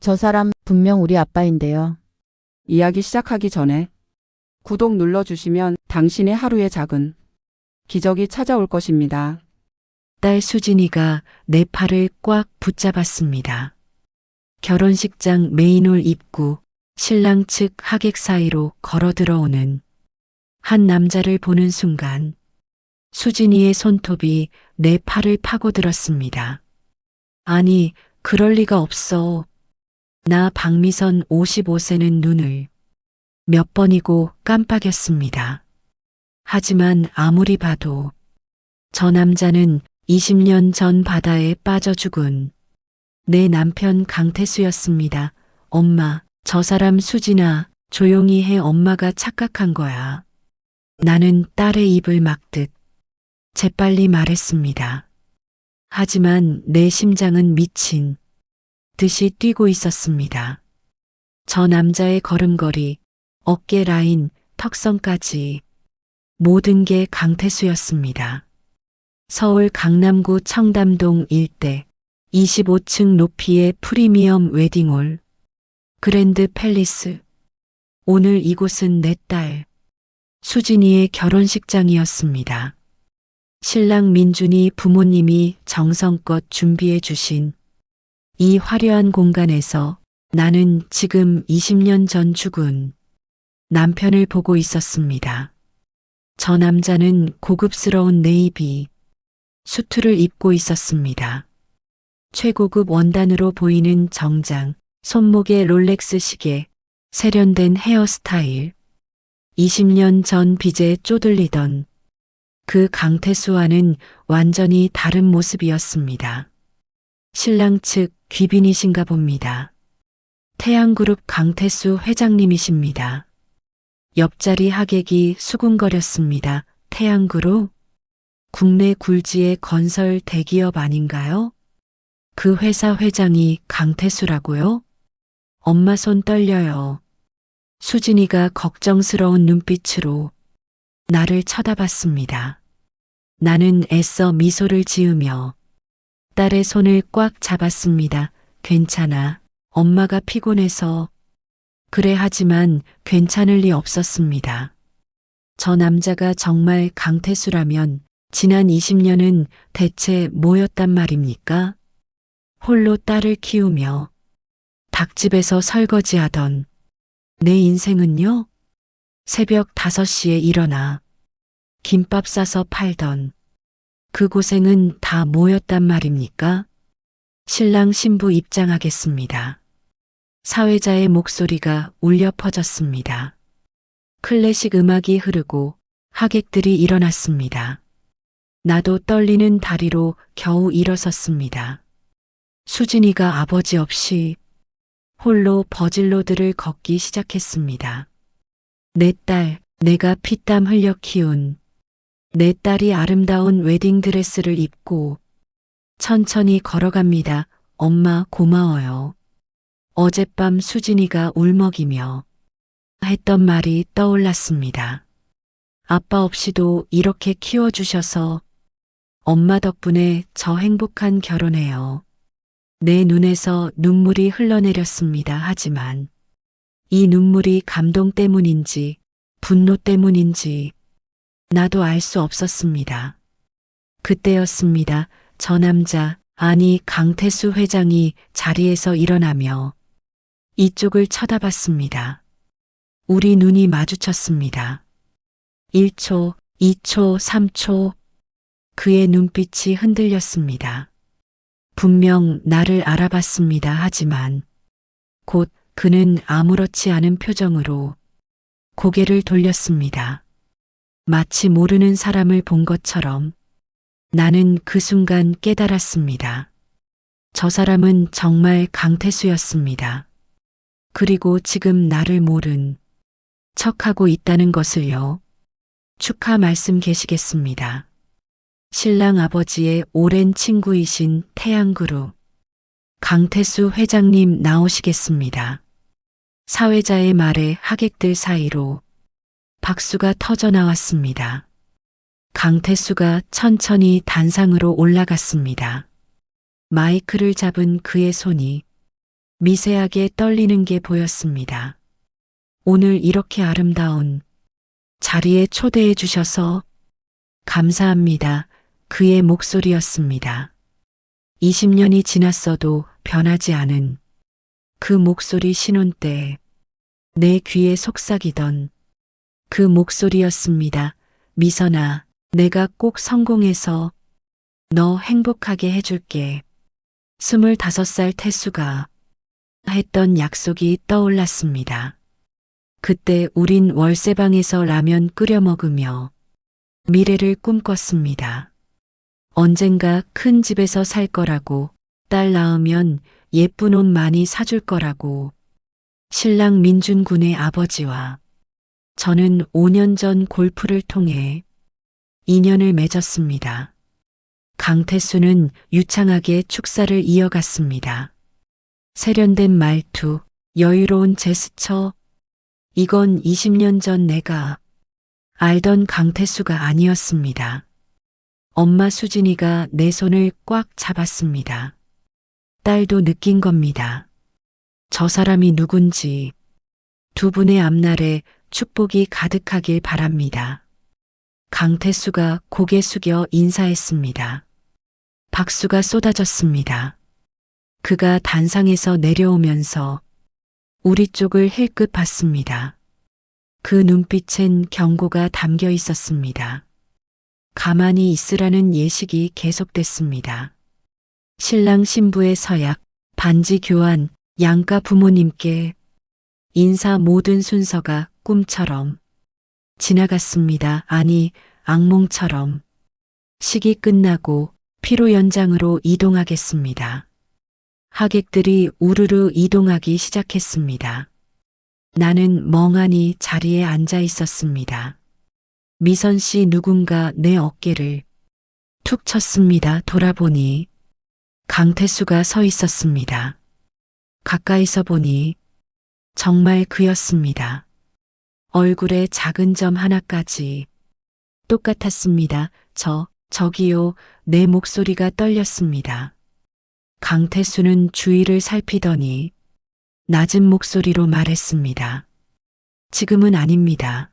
저 사람 분명 우리 아빠인데요. 이야기 시작하기 전에 구독 눌러주시면 당신의 하루의 작은 기적이 찾아올 것입니다. 딸 수진이가 내 팔을 꽉 붙잡았습니다. 결혼식장 메인홀 입구, 신랑 측 하객 사이로 걸어 들어오는 한 남자를 보는 순간 수진이의 손톱이 내 팔을 파고들었습니다. 아니, 그럴 리가 없어. 나 박미선 55세는 눈을 몇 번이고 깜빡였습니다. 하지만 아무리 봐도 저 남자는 20년 전 바다에 빠져 죽은 내 남편 강태수였습니다. 엄마, 저 사람 수진아, 조용히 해. 엄마가 착각한 거야. 나는 딸의 입을 막듯 재빨리 말했습니다. 하지만 내 심장은 미친 듯이 뛰고 있었습니다. 저 남자의 걸음걸이, 어깨 라인, 턱선까지 모든 게 강태수였습니다. 서울 강남구 청담동 일대 25층 높이의 프리미엄 웨딩홀 그랜드 팰리스. 오늘 이곳은 내 딸 수진이의 결혼식장이었습니다. 신랑 민준이 부모님이 정성껏 준비해 주신 이 화려한 공간에서 나는 지금 20년 전 죽은 남편을 보고 있었습니다. 저 남자는 고급스러운 네이비 수트를 입고 있었습니다. 최고급 원단으로 보이는 정장, 손목에 롤렉스 시계, 세련된 헤어스타일. 20년 전 빚에 쪼들리던 그 강태수와는 완전히 다른 모습이었습니다. 신랑 측 귀빈이신가 봅니다. 태양그룹 강태수 회장님이십니다. 옆자리 하객이 수군거렸습니다. 태양그룹? 국내 굴지의 건설 대기업 아닌가요? 그 회사 회장이 강태수라고요? 엄마 손 떨려요. 수진이가 걱정스러운 눈빛으로 나를 쳐다봤습니다. 나는 애써 미소를 지으며 딸의 손을 꽉 잡았습니다. 괜찮아. 엄마가 피곤해서. 그래 하지만 괜찮을 리 없었습니다. 저 남자가 정말 강태수라면 지난 20년은 대체 뭐였단 말입니까? 홀로 딸을 키우며 닭집에서 설거지하던 내 인생은요? 새벽 5시에 일어나 김밥 싸서 팔던 그 고생은 다 뭐였단 말입니까? 신랑 신부 입장하겠습니다. 사회자의 목소리가 울려 퍼졌습니다. 클래식 음악이 흐르고 하객들이 일어났습니다. 나도 떨리는 다리로 겨우 일어섰습니다. 수진이가 아버지 없이 홀로 버질로드를 걷기 시작했습니다. 내 딸, 내가 피땀 흘려 키운 내 딸이 아름다운 웨딩드레스를 입고 천천히 걸어갑니다. 엄마 고마워요. 어젯밤 수진이가 울먹이며 했던 말이 떠올랐습니다. 아빠 없이도 이렇게 키워주셔서 엄마 덕분에 저 행복한 결혼해요. 내 눈에서 눈물이 흘러내렸습니다. 하지만 이 눈물이 감동 때문인지 분노 때문인지 나도 알 수 없었습니다. 그때였습니다. 저 남자, 아니 강태수 회장이 자리에서 일어나며 이쪽을 쳐다봤습니다. 우리 눈이 마주쳤습니다. 1초, 2초, 3초. 그의 눈빛이 흔들렸습니다. 분명 나를 알아봤습니다. 하지만 곧 그는 아무렇지 않은 표정으로 고개를 돌렸습니다. 마치 모르는 사람을 본 것처럼 나는 그 순간 깨달았습니다. 저 사람은 정말 강태수였습니다. 그리고 지금 나를 모른 척하고 있다는 것을요. 축하 말씀 계시겠습니다. 신랑 아버지의 오랜 친구이신 태양그룹 강태수 회장님 나오시겠습니다. 사회자의 말에 하객들 사이로 박수가 터져 나왔습니다. 강태수가 천천히 단상으로 올라갔습니다. 마이크를 잡은 그의 손이 미세하게 떨리는 게 보였습니다. 오늘 이렇게 아름다운 자리에 초대해 주셔서 감사합니다. 그의 목소리였습니다. 20년이 지났어도 변하지 않은 그 목소리 신혼 때 내 귀에 속삭이던 그 목소리였습니다. 미선아, 내가 꼭 성공해서 너 행복하게 해줄게. 25살 태수가 했던 약속이 떠올랐습니다. 그때 우린 월세방에서 라면 끓여 먹으며 미래를 꿈꿨습니다. 언젠가 큰 집에서 살 거라고, 딸 낳으면 예쁜 옷 많이 사줄 거라고. 신랑 민준 군의 아버지와 저는 5년 전 골프를 통해 인연을 맺었습니다. 강태수는 유창하게 축사를 이어갔습니다. 세련된 말투, 여유로운 제스처. 이건 20년 전 내가 알던 강태수가 아니었습니다. 엄마 수진이가 내 손을 꽉 잡았습니다. 딸도 느낀 겁니다. 저 사람이 누군지. 두 분의 앞날에 축복이 가득하길 바랍니다. 강태수가 고개 숙여 인사했습니다. 박수가 쏟아졌습니다. 그가 단상에서 내려오면서 우리 쪽을 힐끗 봤습니다. 그 눈빛엔 경고가 담겨 있었습니다. 가만히 있으라는 예식이 계속됐습니다. 신랑 신부의 서약, 반지 교환, 양가 부모님께 인사 모든 순서가 꿈처럼 지나갔습니다. 아니, 악몽처럼. 식이 끝나고 피로 연장으로 이동하겠습니다. 하객들이 우르르 이동하기 시작했습니다. 나는 멍하니 자리에 앉아 있었습니다. 미선 씨 누군가 내 어깨를 툭 쳤습니다. 돌아보니 강태수가 서 있었습니다. 가까이서 보니 정말 그였습니다. 얼굴에 작은 점 하나까지 똑같았습니다. 저기요. 내 목소리가 떨렸습니다. 강태수는 주위를 살피더니 낮은 목소리로 말했습니다. 지금은 아닙니다.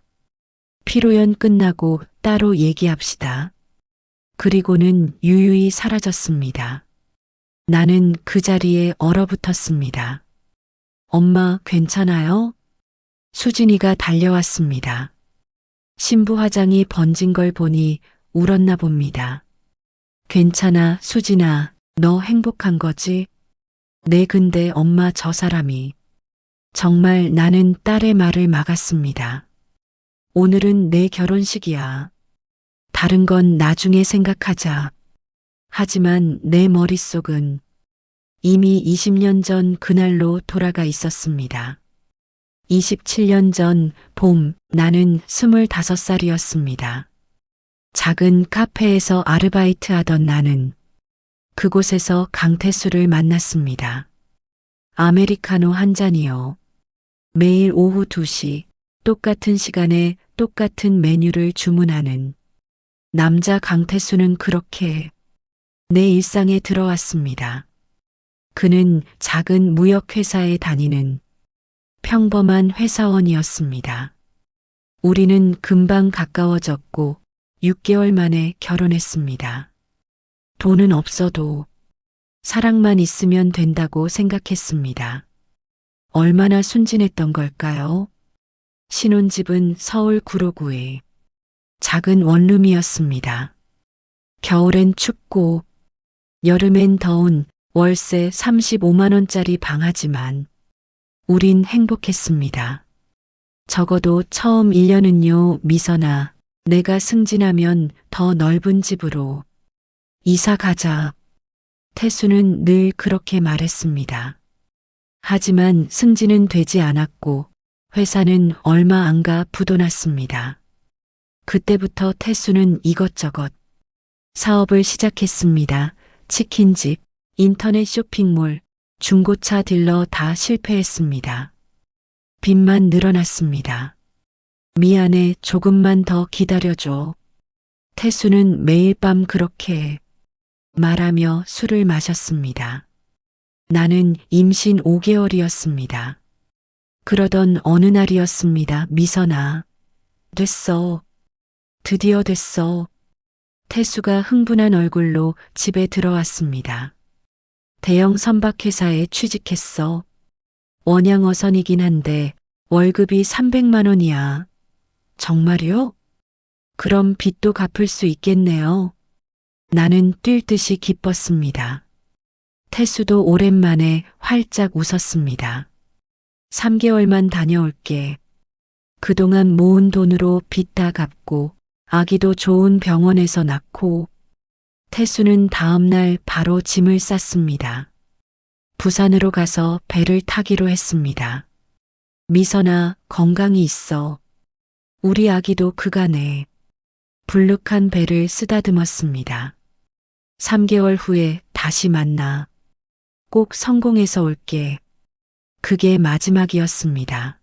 피로연 끝나고 따로 얘기합시다. 그리고는 유유히 사라졌습니다. 나는 그 자리에 얼어붙었습니다. 엄마 괜찮아요? 수진이가 달려왔습니다. 신부 화장이 번진 걸 보니 울었나 봅니다. 괜찮아, 수진아. 너 행복한 거지? 네, 근데 엄마 저 사람이. 정말 나는 딸의 말을 막았습니다. 오늘은 내 결혼식이야. 다른 건 나중에 생각하자. 하지만 내 머릿속은 이미 20년 전 그날로 돌아가 있었습니다. 27년 전 봄, 나는 25살이었습니다. 작은 카페에서 아르바이트 하던 나는 그곳에서 강태수를 만났습니다. 아메리카노 한 잔이요. 매일 오후 2시 똑같은 시간에 똑같은 메뉴를 주문하는 남자 강태수는 그렇게 내 일상에 들어왔습니다. 그는 작은 무역회사에 다니는 평범한 회사원이었습니다. 우리는 금방 가까워졌고 6개월 만에 결혼했습니다. 돈은 없어도 사랑만 있으면 된다고 생각했습니다. 얼마나 순진했던 걸까요? 신혼집은 서울 구로구의 작은 원룸이었습니다. 겨울엔 춥고 여름엔 더운 월세 35만 원짜리 방하지만 우린 행복했습니다. 적어도 처음 1년은요, 미선아. 내가 승진하면 더 넓은 집으로 이사 가자. 태수는 늘 그렇게 말했습니다. 하지만 승진은 되지 않았고 회사는 얼마 안 가 부도났습니다. 그때부터 태수는 이것저것 사업을 시작했습니다. 치킨집, 인터넷 쇼핑몰, 중고차 딜러 다 실패했습니다. 빚만 늘어났습니다. 미안해, 조금만 더 기다려줘. 태수는 매일 밤 그렇게 말하며 술을 마셨습니다. 나는 임신 5개월이었습니다. 그러던 어느 날이었습니다. 미선아. 됐어. 드디어 됐어. 태수가 흥분한 얼굴로 집에 들어왔습니다. 대형 선박회사에 취직했어. 원양어선이긴 한데 월급이 300만 원이야. 정말요? 그럼 빚도 갚을 수 있겠네요. 나는 뛸 듯이 기뻤습니다. 태수도 오랜만에 활짝 웃었습니다. 3개월만 다녀올게. 그동안 모은 돈으로 빚 다 갚고 아기도 좋은 병원에서 낳고. 태수는 다음날 바로 짐을 쌌습니다. 부산으로 가서 배를 타기로 했습니다. 미선아, 건강히 있어. 우리 아기도 그간에. 불룩한 배를 쓰다듬었습니다. 3개월 후에 다시 만나. 꼭 성공해서 올게. 그게 마지막이었습니다.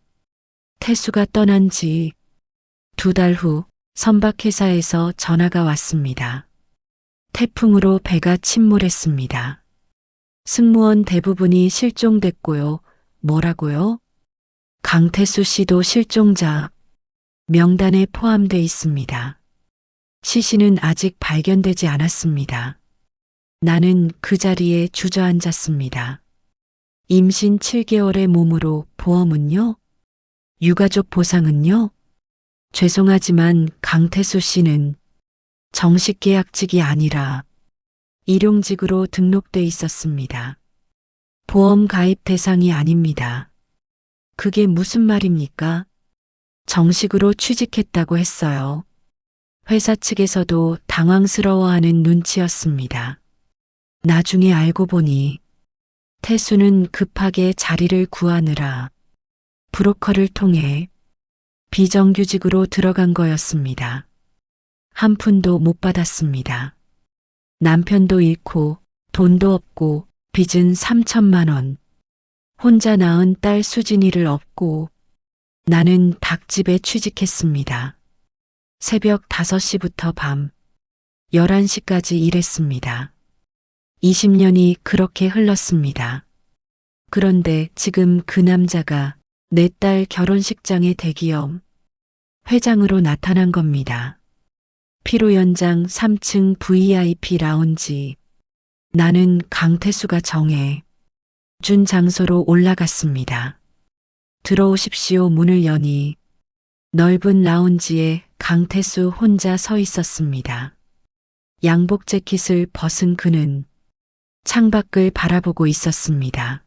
태수가 떠난 지 2달 후 선박회사에서 전화가 왔습니다. 태풍으로 배가 침몰했습니다. 승무원 대부분이 실종됐고요. 뭐라고요? 강태수 씨도 실종자 명단에 포함돼 있습니다. 시신은 아직 발견되지 않았습니다. 나는 그 자리에 주저앉았습니다. 임신 7개월의 몸으로 보험은요? 유가족 보상은요? 죄송하지만 강태수 씨는 정식 계약직이 아니라 일용직으로 등록돼 있었습니다. 보험 가입 대상이 아닙니다. 그게 무슨 말입니까? 정식으로 취직했다고 했어요. 회사 측에서도 당황스러워하는 눈치였습니다. 나중에 알고 보니 태수는 급하게 자리를 구하느라 브로커를 통해 비정규직으로 들어간 거였습니다. 한 푼도 못 받았습니다. 남편도 잃고 돈도 없고 빚은 3천만 원. 혼자 낳은 딸 수진이를 업고 나는 닭집에 취직했습니다. 새벽 5시부터 밤 11시까지 일했습니다. 20년이 그렇게 흘렀습니다. 그런데 지금 그 남자가 내 딸 결혼식장의 대기업 회장으로 나타난 겁니다. 피로 연장 3층 VIP 라운지. 나는 강태수가 정해 준 장소로 올라갔습니다. 들어오십시오. 문을 여니 넓은 라운지에 강태수 혼자 서 있었습니다. 양복 재킷을 벗은 그는 창밖을 바라보고 있었습니다.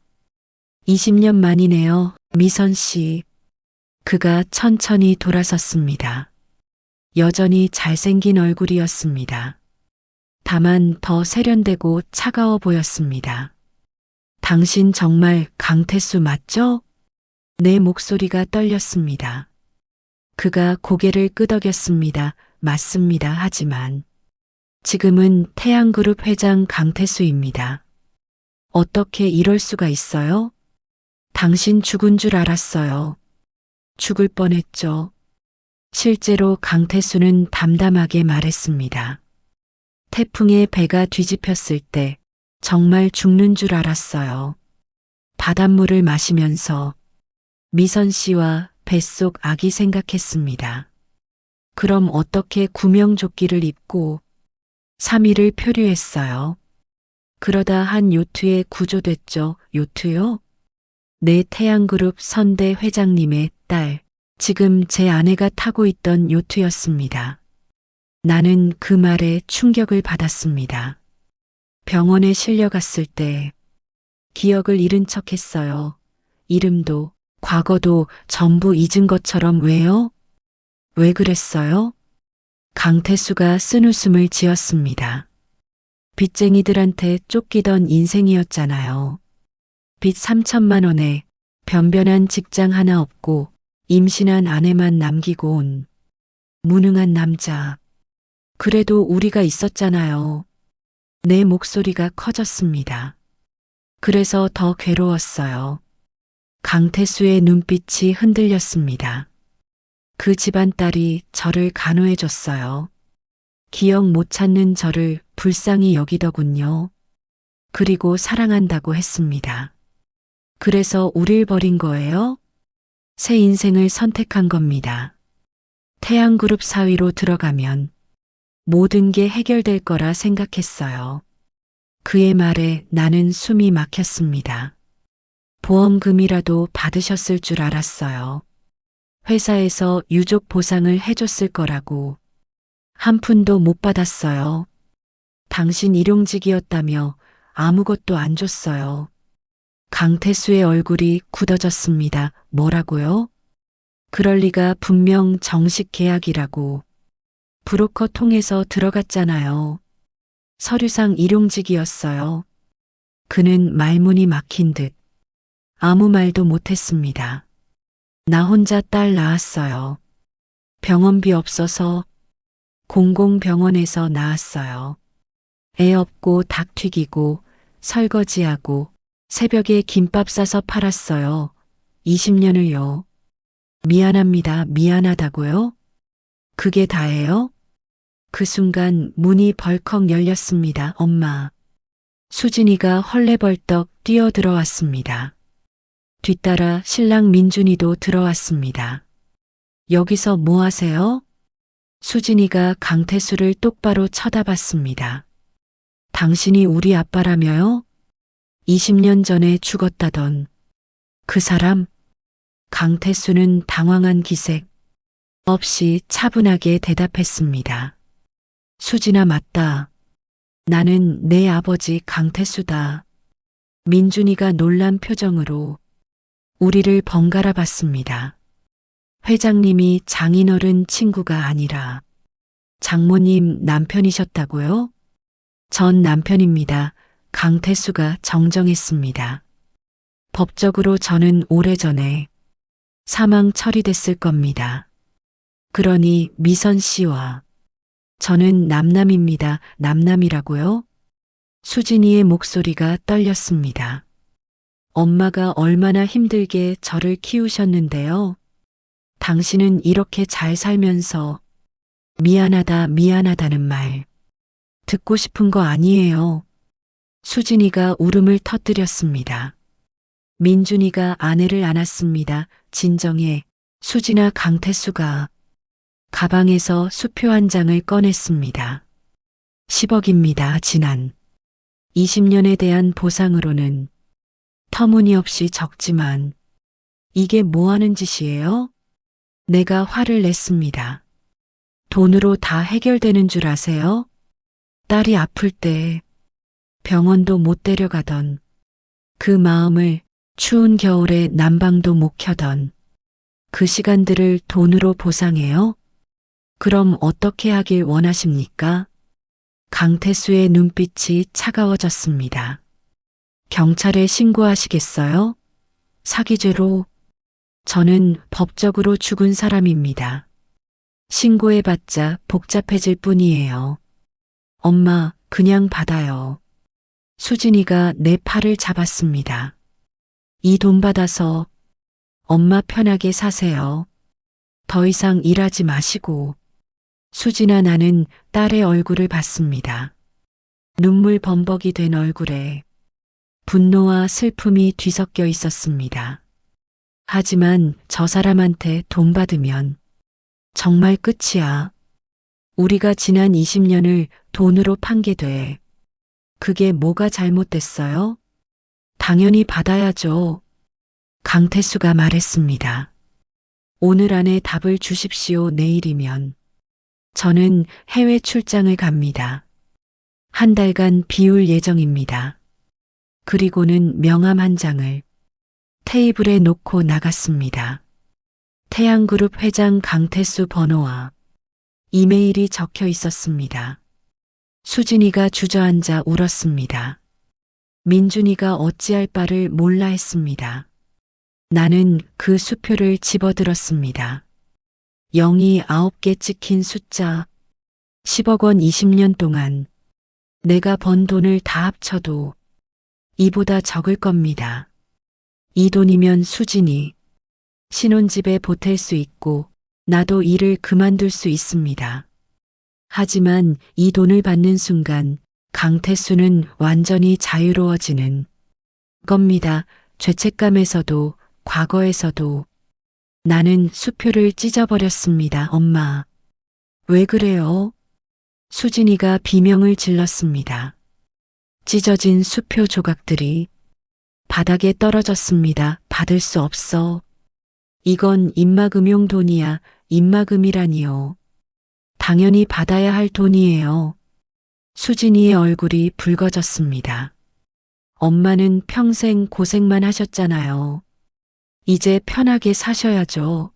20년 만이네요, 미선 씨. 그가 천천히 돌아섰습니다. 여전히 잘생긴 얼굴이었습니다. 다만 더 세련되고 차가워 보였습니다. 당신 정말 강태수 맞죠? 내 목소리가 떨렸습니다. 그가 고개를 끄덕였습니다. 맞습니다. 하지만 지금은 태양그룹 회장 강태수입니다. 어떻게 이럴 수가 있어요? 당신 죽은 줄 알았어요. 죽을 뻔했죠. 실제로 강태수는 담담하게 말했습니다. 태풍에 배가 뒤집혔을 때 정말 죽는 줄 알았어요. 바닷물을 마시면서 미선 씨와 뱃속 아기 생각했습니다. 그럼 어떻게 구명조끼를 입고 3일을 표류했어요. 그러다 한 요트에 구조됐죠. 요트요? 내 태양그룹 선대 회장님의 딸, 지금 제 아내가 타고 있던 요트였습니다. 나는 그 말에 충격을 받았습니다. 병원에 실려갔을 때 기억을 잃은 척 했어요. 이름도 과거도 전부 잊은 것처럼. 왜요? 왜 그랬어요? 강태수가 쓴웃음을 지었습니다. 빚쟁이들한테 쫓기던 인생이었잖아요. 빚 3천만 원에 변변한 직장 하나 없고 임신한 아내만 남기고 온 무능한 남자. 그래도 우리가 있었잖아요. 내 목소리가 커졌습니다. 그래서 더 괴로웠어요. 강태수의 눈빛이 흔들렸습니다. 그 집안 딸이 저를 간호해줬어요. 기억 못 찾는 저를 불쌍히 여기더군요. 그리고 사랑한다고 했습니다. 그래서 우릴 버린 거예요? 새 인생을 선택한 겁니다. 태양그룹 사위로 들어가면 모든 게 해결될 거라 생각했어요. 그의 말에 나는 숨이 막혔습니다. 보험금이라도 받으셨을 줄 알았어요. 회사에서 유족 보상을 해줬을 거라고. 한 푼도 못 받았어요. 당신 일용직이었다며 아무것도 안 줬어요. 강태수의 얼굴이 굳어졌습니다. 뭐라고요? 그럴 리가, 분명 정식 계약이라고. 브로커 통해서 들어갔잖아요. 서류상 일용직이었어요. 그는 말문이 막힌 듯 아무 말도 못했습니다. 나 혼자 딸 낳았어요. 병원비 없어서 공공병원에서 낳았어요. 애 업고 닭 튀기고 설거지하고 새벽에 김밥 싸서 팔았어요. 20년을요. 미안합니다. 미안하다고요? 그게 다예요? 그 순간 문이 벌컥 열렸습니다. 엄마. 수진이가 헐레벌떡 뛰어들어왔습니다. 뒤따라 신랑 민준이도 들어왔습니다. 여기서 뭐 하세요? 수진이가 강태수를 똑바로 쳐다봤습니다. 당신이 우리 아빠라며요? 20년 전에 죽었다던 그 사람? 강태수는 당황한 기색 없이 차분하게 대답했습니다. 수진아, 맞다. 나는 내 아버지 강태수다. 민준이가 놀란 표정으로 우리를 번갈아 봤습니다. 회장님이 장인어른 친구가 아니라 장모님 남편이셨다고요? 전 남편입니다. 강태수가 정정했습니다. 법적으로 저는 오래전에 사망 처리됐을 겁니다. 그러니 미선 씨와 저는 남남입니다. 남남이라고요? 수진이의 목소리가 떨렸습니다. 엄마가 얼마나 힘들게 저를 키우셨는데요. 당신은 이렇게 잘 살면서 미안하다, 미안하다는 말 듣고 싶은 거 아니에요. 수진이가 울음을 터뜨렸습니다. 민준이가 아내를 안았습니다. 진정해. 수진아. 강태수가 가방에서 수표 한 장을 꺼냈습니다. 10억입니다. 지난 20년에 대한 보상으로는 터무니없이 적지만 이게 뭐 하는 짓이에요? 내가 화를 냈습니다. 돈으로 다 해결되는 줄 아세요? 딸이 아플 때 병원도 못 데려가던 그 마음을, 추운 겨울에 난방도 못 켜던 그 시간들을 돈으로 보상해요? 그럼 어떻게 하길 원하십니까? 강태수의 눈빛이 차가워졌습니다. 경찰에 신고하시겠어요? 사기죄로. 저는 법적으로 죽은 사람입니다. 신고해봤자 복잡해질 뿐이에요. 엄마, 그냥 받아요. 수진이가 내 팔을 잡았습니다. 이 돈 받아서 엄마 편하게 사세요. 더 이상 일하지 마시고. 수진아, 나는 딸의 얼굴을 봤습니다. 눈물 범벅이 된 얼굴에 분노와 슬픔이 뒤섞여 있었습니다. 하지만 저 사람한테 돈 받으면 정말 끝이야. 우리가 지난 20년을 돈으로 판 게 돼. 그게 뭐가 잘못됐어요? 당연히 받아야죠. 강태수가 말했습니다. 오늘 안에 답을 주십시오. 내일이면 저는 해외 출장을 갑니다. 한 달간 비울 예정입니다. 그리고는 명함 한 장을 테이블에 놓고 나갔습니다. 태양그룹 회장 강태수 번호와 이메일이 적혀 있었습니다. 수진이가 주저앉아 울었습니다. 민준이가 어찌할 바를 몰라 했습니다. 나는 그 수표를 집어들었습니다. 0이 9개 찍힌 숫자. 10억 원. 20년 동안 내가 번 돈을 다 합쳐도 이보다 적을 겁니다. 이 돈이면 수진이 신혼집에 보탤 수 있고 나도 일을 그만둘 수 있습니다. 하지만 이 돈을 받는 순간 강태수는 완전히 자유로워지는 겁니다. 죄책감에서도 과거에서도 나는 수표를 찢어버렸습니다. 엄마. 왜 그래요? 수진이가 비명을 질렀습니다. 찢어진 수표 조각들이 바닥에 떨어졌습니다. 받을 수 없어. 이건 입막음용 돈이야. 입막음이라니요. 당연히 받아야 할 돈이에요. 수진이의 얼굴이 붉어졌습니다. 엄마는 평생 고생만 하셨잖아요. 이제 편하게 사셔야죠.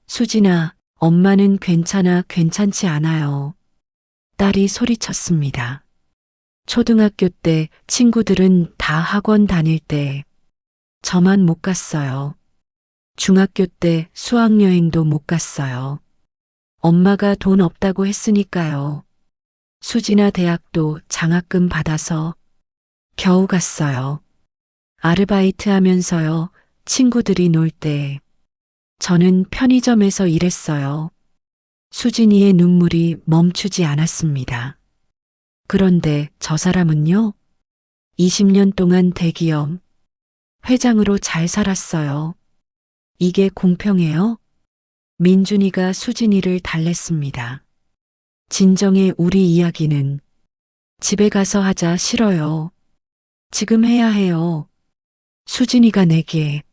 수진아, 엄마는 괜찮아, 괜찮지 않아요. 딸이 소리쳤습니다. 초등학교 때 친구들은 다 학원 다닐 때 저만 못 갔어요. 중학교 때 수학여행도 못 갔어요. 엄마가 돈 없다고 했으니까요. 수진아 대학도 장학금 받아서 겨우 갔어요. 아르바이트 하면서요. 친구들이 놀 때 저는 편의점에서 일했어요. 수진이의 눈물이 멈추지 않았습니다. 그런데 저 사람은요? 20년 동안 대기업 회장으로 잘 살았어요. 이게 공평해요? 민준이가 수진이를 달랬습니다. 진정의 우리 이야기는 집에 가서 하자. 싫어요. 지금 해야 해요. 수진이가 내게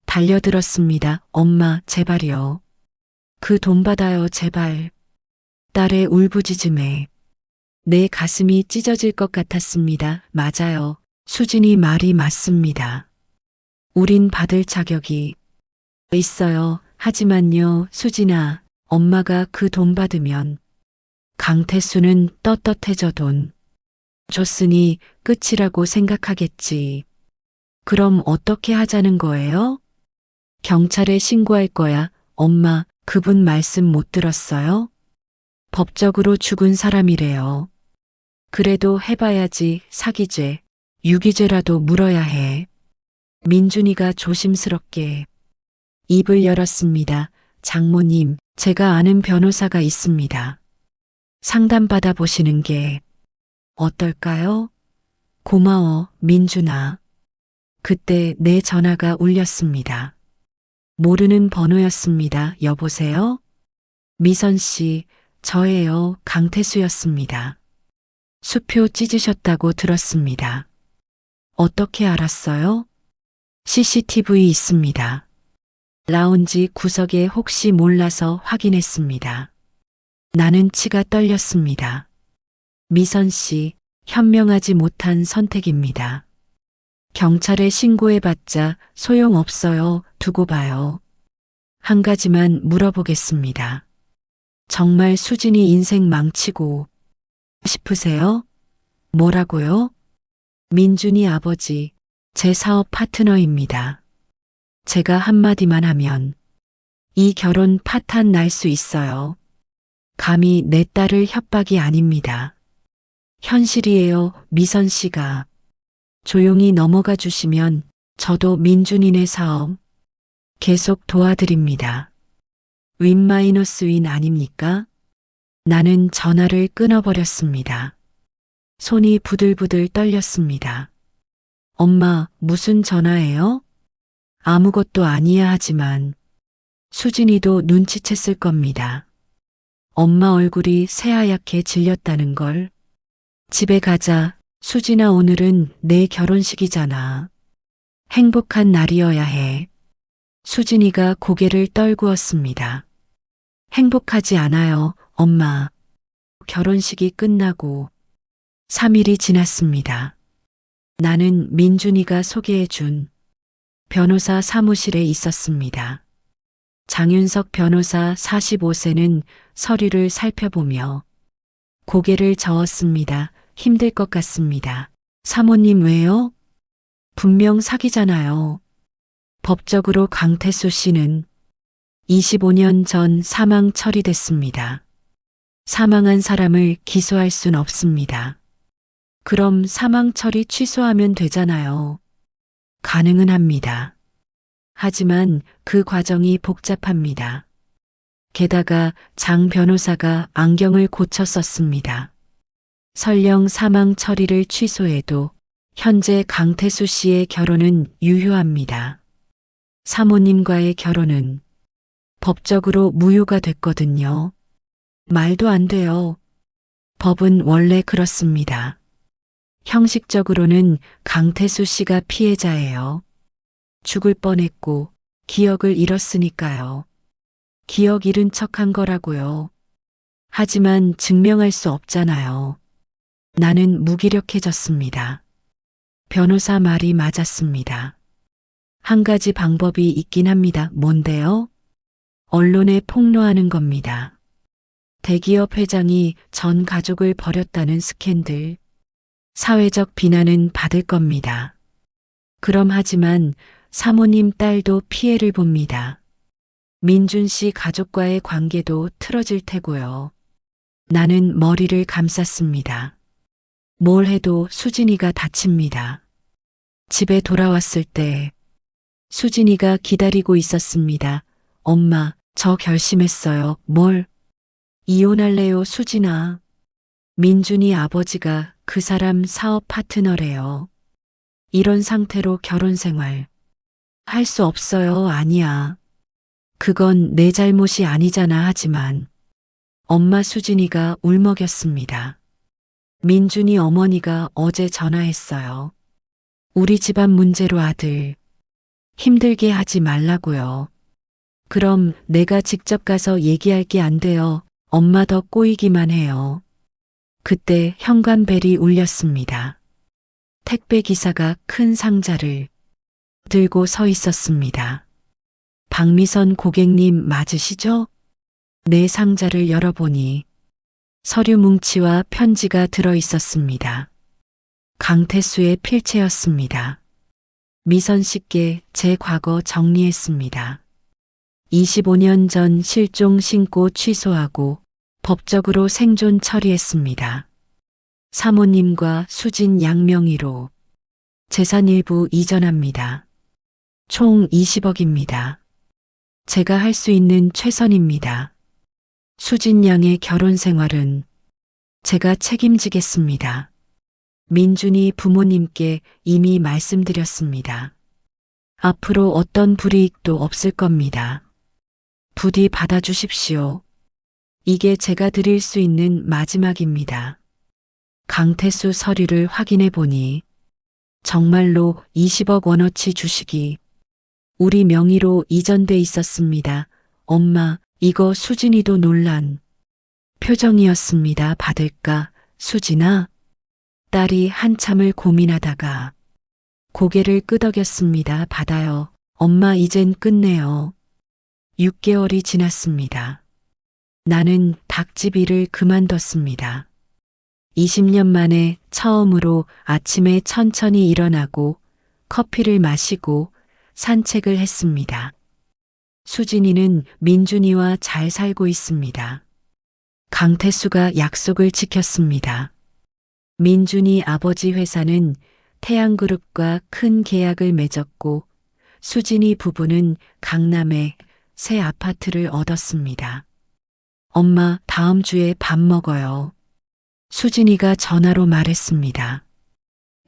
달려들었습니다. 엄마, 제발요. 그 돈 받아요, 제발. 딸의 울부짖음에 내 가슴이 찢어질 것 같았습니다. 맞아요. 수진이 말이 맞습니다. 우린 받을 자격이 있어요. 하지만요, 수진아, 엄마가 그 돈 받으면 강태수는 떳떳해져 돈 줬으니 끝이라고 생각하겠지. 그럼 어떻게 하자는 거예요? 경찰에 신고할 거야. 엄마, 그분 말씀 못 들었어요? 법적으로 죽은 사람이래요. 그래도 해봐야지. 사기죄, 유기죄라도 물어야 해. 민준이가 조심스럽게 입을 열었습니다. 장모님, 제가 아는 변호사가 있습니다. 상담받아 보시는 게 어떨까요? 고마워, 민준아. 그때 내 전화가 울렸습니다. 모르는 번호였습니다. 여보세요? 미선 씨, 저예요. 강태수였습니다. 수표 찢으셨다고 들었습니다. 어떻게 알았어요? CCTV 있습니다. 라운지 구석에 혹시 몰라서 확인했습니다. 나는 치가 떨렸습니다. 미선 씨, 현명하지 못한 선택입니다. 경찰에 신고해봤자 소용없어요. 두고 봐요. 한 가지만 물어보겠습니다. 정말 수진이 인생 망치고 싶으세요? 뭐라고요? 민준이 아버지, 제 사업 파트너입니다. 제가 한마디만 하면 이 결혼 파탄 날 수 있어요. 감히 내 딸을 협박이 아닙니다. 현실이에요. 미선 씨가 조용히 넘어가 주시면 저도 민준이네 사업 계속 도와드립니다. 윈 마이너스 윈 아닙니까? 나는 전화를 끊어버렸습니다. 손이 부들부들 떨렸습니다. 엄마, 무슨 전화예요? 아무것도 아니야 하지만 수진이도 눈치챘을 겁니다. 엄마 얼굴이 새하얗게 질렸다는 걸. 집에 가자. 수진아, 오늘은 내 결혼식이잖아. 행복한 날이어야 해. 수진이가 고개를 떨구었습니다. 행복하지 않아요, 엄마. 결혼식이 끝나고 3일이 지났습니다. 나는 민준이가 소개해준 변호사 사무실에 있었습니다. 장윤석 변호사 45세는 서류를 살펴보며 고개를 저었습니다. 힘들 것 같습니다. 사모님 왜요? 분명 사기잖아요. 법적으로 강태수 씨는 25년 전 사망 처리됐습니다. 사망한 사람을 기소할 순 없습니다. 그럼 사망 처리 취소하면 되잖아요. 가능은 합니다. 하지만 그 과정이 복잡합니다. 게다가 장 변호사가 안경을 고쳐 썼습니다. 설령 사망 처리를 취소해도 현재 강태수 씨의 결혼은 유효합니다. 사모님과의 결혼은 법적으로 무효가 됐거든요. 말도 안 돼요. 법은 원래 그렇습니다. 형식적으로는 강태수 씨가 피해자예요. 죽을 뻔했고 기억을 잃었으니까요. 기억 잃은 척한 거라고요. 하지만 증명할 수 없잖아요. 나는 무기력해졌습니다. 변호사 말이 맞았습니다. 한 가지 방법이 있긴 합니다. 뭔데요? 언론에 폭로하는 겁니다. 대기업 회장이 전 가족을 버렸다는 스캔들. 사회적 비난은 받을 겁니다. 그럼 하지만 사모님 딸도 피해를 봅니다. 민준 씨 가족과의 관계도 틀어질 테고요. 나는 머리를 감쌌습니다. 뭘 해도 수진이가 다칩니다. 집에 돌아왔을 때 수진이가 기다리고 있었습니다. 엄마, 저 결심했어요. 뭘? 이혼할래요, 수진아. 민준이 아버지가 그 사람 사업 파트너래요. 이런 상태로 결혼 생활 할 수 없어요. 아니야. 그건 내 잘못이 아니잖아. 하지만 엄마 수진이가 울먹였습니다. 민준이 어머니가 어제 전화했어요. 우리 집안 문제로 아들 힘들게 하지 말라고요. 그럼 내가 직접 가서 얘기할게. 안 돼요. 엄마 더 꼬이기만 해요. 그때 현관벨이 울렸습니다. 택배 기사가 큰 상자를 들고 서 있었습니다. 박미선 고객님 맞으시죠? 내 상자를 열어보니 서류 뭉치와 편지가 들어 있었습니다. 강태수의 필체였습니다. 미선 씨께 제 과거 정리했습니다. 25년 전 실종 신고 취소하고 법적으로 생존 처리했습니다. 사모님과 수진 양명의로 재산 일부 이전합니다. 총 20억입니다. 제가 할 수 있는 최선입니다. 수진 양의 결혼 생활은 제가 책임지겠습니다. 민준이 부모님께 이미 말씀드렸습니다. 앞으로 어떤 불이익도 없을 겁니다. 부디 받아주십시오. 이게 제가 드릴 수 있는 마지막입니다. 강태수 서류를 확인해 보니 정말로 20억 원어치 주식이 우리 명의로 이전돼 있었습니다. 엄마, 이거 수진이도 놀란 표정이었습니다. 받을까, 수진아? 딸이 한참을 고민하다가 고개를 끄덕였습니다. 받아요. 엄마 이젠 끝내요. 6개월이 지났습니다. 나는 닭집 일을 그만뒀습니다. 20년 만에 처음으로 아침에 천천히 일어나고 커피를 마시고 산책을 했습니다. 수진이는 민준이와 잘 살고 있습니다. 강태수가 약속을 지켰습니다. 민준이 아버지 회사는 태양그룹과 큰 계약을 맺었고 수진이 부부는 강남에 새 아파트를 얻었습니다. 엄마, 다음 주에 밥 먹어요. 수진이가 전화로 말했습니다.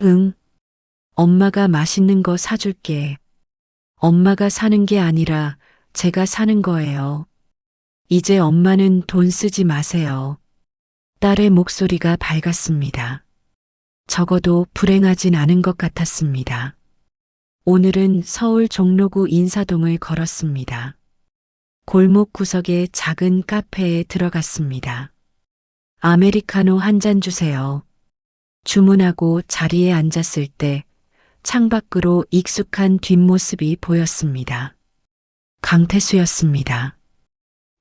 응. 엄마가 맛있는 거 사줄게. 엄마가 사는 게 아니라 제가 사는 거예요. 이제 엄마는 돈 쓰지 마세요. 딸의 목소리가 밝았습니다. 적어도 불행하진 않은 것 같았습니다. 오늘은 서울 종로구 인사동을 걸었습니다. 골목 구석의 작은 카페에 들어갔습니다. 아메리카노 한 잔 주세요. 주문하고 자리에 앉았을 때 창밖으로 익숙한 뒷모습이 보였습니다. 강태수였습니다.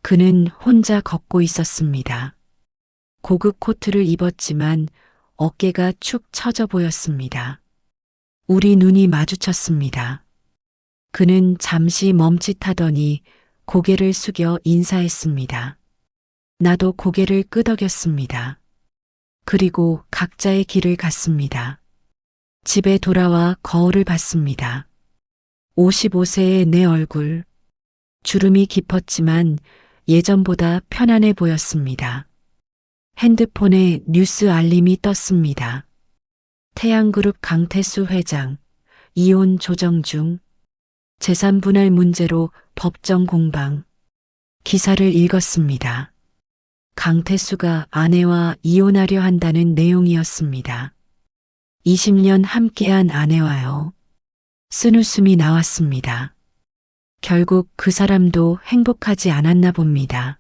그는 혼자 걷고 있었습니다. 고급 코트를 입었지만 어깨가 축 처져 보였습니다. 우리 눈이 마주쳤습니다. 그는 잠시 멈칫하더니 고개를 숙여 인사했습니다. 나도 고개를 끄덕였습니다. 그리고 각자의 길을 갔습니다. 집에 돌아와 거울을 봤습니다. 55세의 내 얼굴. 주름이 깊었지만 예전보다 편안해 보였습니다. 핸드폰에 뉴스 알림이 떴습니다. 태양그룹 강태수 회장, 이혼 조정 중, 재산 분할 문제로 법정 공방. 기사를 읽었습니다. 강태수가 아내와 이혼하려 한다는 내용이었습니다. 20년 함께한 아내와요. 쓴웃음이 나왔습니다. 결국 그 사람도 행복하지 않았나 봅니다.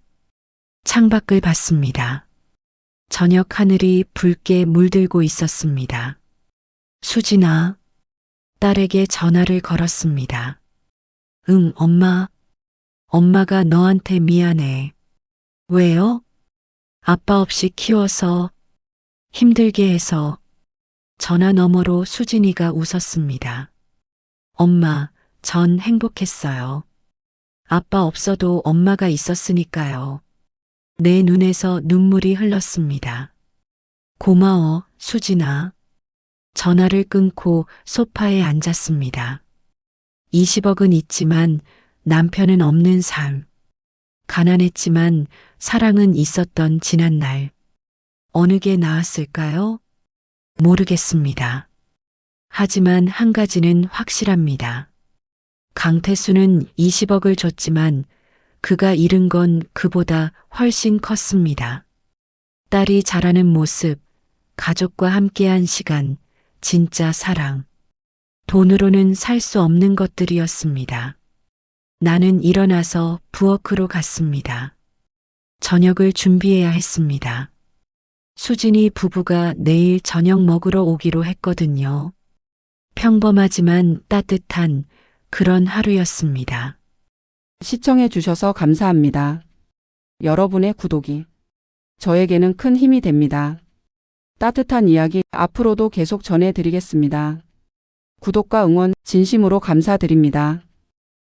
창밖을 봤습니다. 저녁 하늘이 붉게 물들고 있었습니다. 수진아, 딸에게 전화를 걸었습니다. 응, 엄마. 엄마가 너한테 미안해. 왜요? 아빠 없이 키워서 힘들게 해서. 전화 너머로 수진이가 웃었습니다. 엄마, 전 행복했어요. 아빠 없어도 엄마가 있었으니까요. 내 눈에서 눈물이 흘렀습니다. 고마워, 수진아. 전화를 끊고 소파에 앉았습니다. 20억은 있지만 남편은 없는 삶. 가난했지만 사랑은 있었던 지난날. 어느 게 나았을까요? 모르겠습니다. 하지만 한 가지는 확실합니다. 강태수는 20억을 줬지만 그가 잃은 건 그보다 훨씬 컸습니다. 딸이 자라는 모습, 가족과 함께한 시간, 진짜 사랑. 돈으로는 살 수 없는 것들이었습니다. 나는 일어나서 부엌으로 갔습니다. 저녁을 준비해야 했습니다. 수진이 부부가 내일 저녁 먹으러 오기로 했거든요. 평범하지만 따뜻한 그런 하루였습니다. 시청해 주셔서 감사합니다. 여러분의 구독이 저에게는 큰 힘이 됩니다. 따뜻한 이야기 앞으로도 계속 전해드리겠습니다. 구독과 응원 진심으로 감사드립니다.